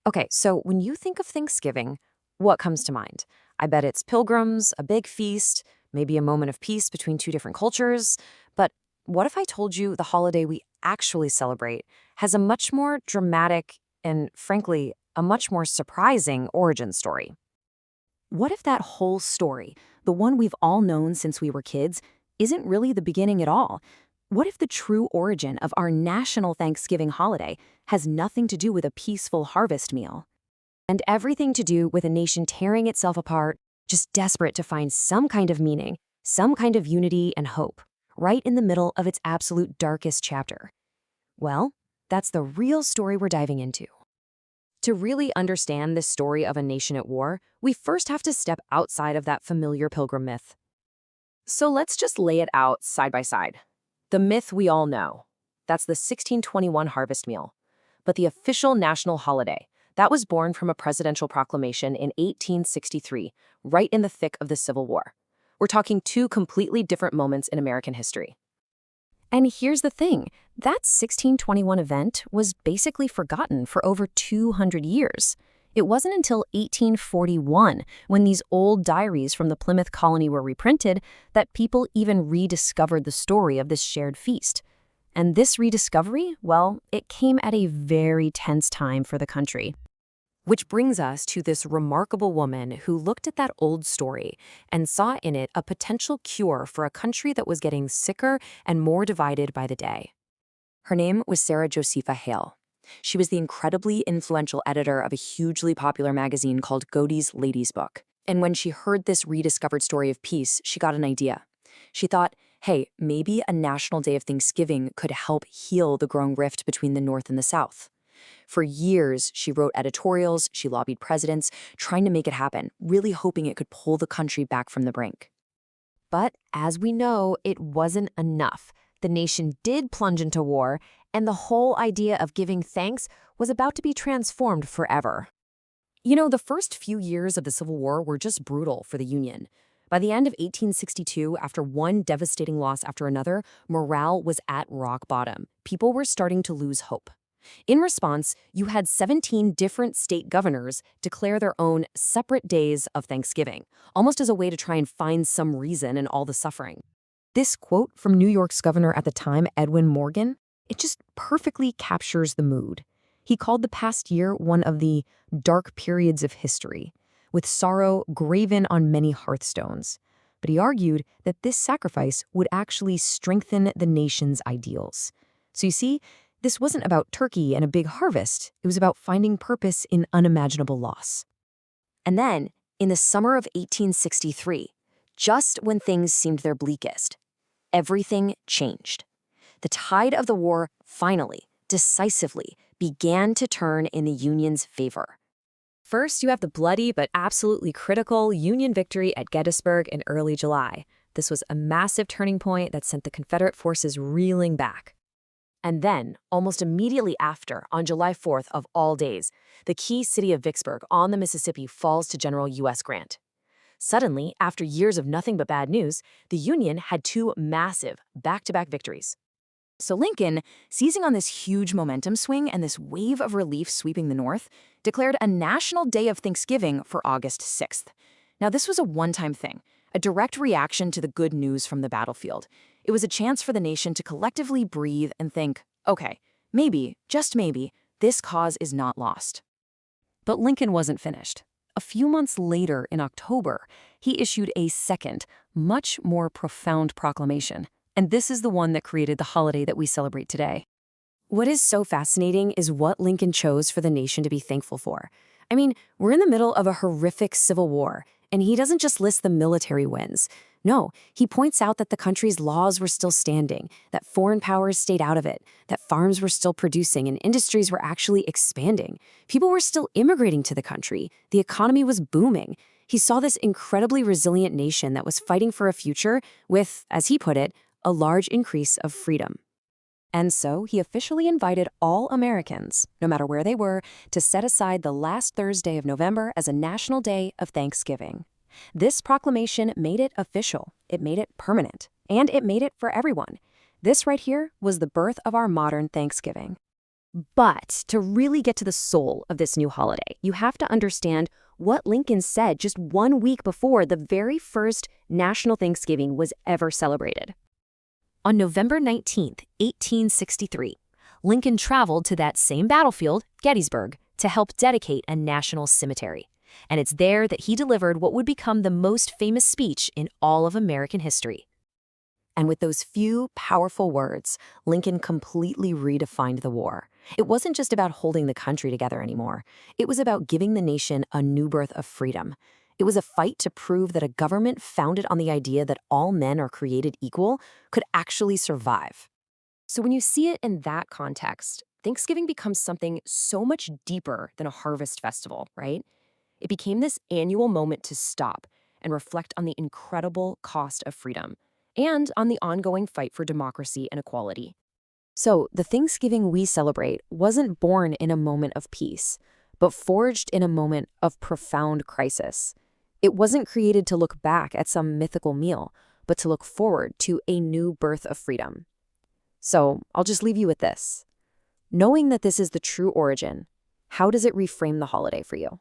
Okay, so when you think of Thanksgiving, what comes to mind? I bet it's pilgrims, a big feast, maybe a moment of peace between two different cultures. But what if I told you the holiday we actually celebrate has a much more dramatic and, frankly, a much more surprising origin story? What if that whole story, the one we've all known since we were kids, isn't really the beginning at all? What if the true origin of our national Thanksgiving holiday has nothing to do with a peaceful harvest meal? And everything to do with a nation tearing itself apart, just desperate to find some kind of meaning, some kind of unity and hope, right in the middle of its absolute darkest chapter. Well, that's the real story we're diving into. To really understand this story of a nation at war, we first have to step outside of that familiar pilgrim myth. So let's just lay it out side by side. The myth we all know. That's the 1621 harvest meal. But the official national holiday, that was born from a presidential proclamation in 1863, right in the thick of the Civil War. We're talking two completely different moments in American history. And here's the thing, that 1621 event was basically forgotten for over 200 years. It wasn't until 1841, when these old diaries from the Plymouth colony were reprinted, that people even rediscovered the story of this shared feast. And this rediscovery, well, it came at a very tense time for the country. Which brings us to this remarkable woman who looked at that old story and saw in it a potential cure for a country that was getting sicker and more divided by the day. Her name was Sarah Josepha Hale. She was the incredibly influential editor of a hugely popular magazine called Godey's Lady's Book. And when she heard this rediscovered story of peace, she got an idea. She thought, hey, maybe a national day of Thanksgiving could help heal the growing rift between the North and the South. For years, she wrote editorials, she lobbied presidents, trying to make it happen, really hoping it could pull the country back from the brink. But as we know, it wasn't enough. The nation did plunge into war, and the whole idea of giving thanks was about to be transformed forever. You know, the first few years of the Civil War were just brutal for the Union. By the end of 1862, after one devastating loss after another, morale was at rock bottom. People were starting to lose hope. In response, you had 17 different state governors declare their own separate days of Thanksgiving, almost as a way to try and find some reason in all the suffering. This quote from New York's governor at the time, Edwin Morgan, it just perfectly captures the mood. He called the past year one of the dark periods of history, with sorrow graven on many hearthstones. But he argued that this sacrifice would actually strengthen the nation's ideals. So you see, this wasn't about turkey and a big harvest. It was about finding purpose in unimaginable loss. And then, in the summer of 1863, just when things seemed their bleakest, everything changed. The tide of the war finally, decisively, began to turn in the Union's favor. First, you have the bloody but absolutely critical Union victory at Gettysburg in early July. This was a massive turning point that sent the Confederate forces reeling back. And then, almost immediately after, on July 4th of all days, the key city of Vicksburg on the Mississippi falls to General U.S. Grant. Suddenly, after years of nothing but bad news, the Union had two massive back-to-back victories. So Lincoln, seizing on this huge momentum swing and this wave of relief sweeping the North, declared a national day of Thanksgiving for August 6th. Now, this was a one-time thing, a direct reaction to the good news from the battlefield. It was a chance for the nation to collectively breathe and think, okay, maybe, just maybe, this cause is not lost. But Lincoln wasn't finished. A few months later, in October, he issued a second, much more profound proclamation. And this is the one that created the holiday that we celebrate today. What is so fascinating is what Lincoln chose for the nation to be thankful for. I mean, we're in the middle of a horrific civil war, and he doesn't just list the military wins. No, he points out that the country's laws were still standing, that foreign powers stayed out of it, that farms were still producing and industries were actually expanding. People were still immigrating to the country. The economy was booming. He saw this incredibly resilient nation that was fighting for a future with, as he put it, a large increase of freedom. And so he officially invited all Americans, no matter where they were, to set aside the last Thursday of November as a national day of Thanksgiving. This proclamation made it official, it made it permanent, and it made it for everyone. This right here was the birth of our modern Thanksgiving. But to really get to the soul of this new holiday, you have to understand what Lincoln said just 1 week before the very first National Thanksgiving was ever celebrated. On November 19th, 1863, Lincoln traveled to that same battlefield, Gettysburg, to help dedicate a national cemetery. And it's there that he delivered what would become the most famous speech in all of American history. And with those few powerful words, Lincoln completely redefined the war. It wasn't just about holding the country together anymore. It was about giving the nation a new birth of freedom. It was a fight to prove that a government founded on the idea that all men are created equal could actually survive. So when you see it in that context, Thanksgiving becomes something so much deeper than a harvest festival, right? It became this annual moment to stop and reflect on the incredible cost of freedom and on the ongoing fight for democracy and equality. So, the Thanksgiving we celebrate wasn't born in a moment of peace, but forged in a moment of profound crisis. It wasn't created to look back at some mythical meal, but to look forward to a new birth of freedom. So, I'll just leave you with this. Knowing that this is the true origin, how does it reframe the holiday for you?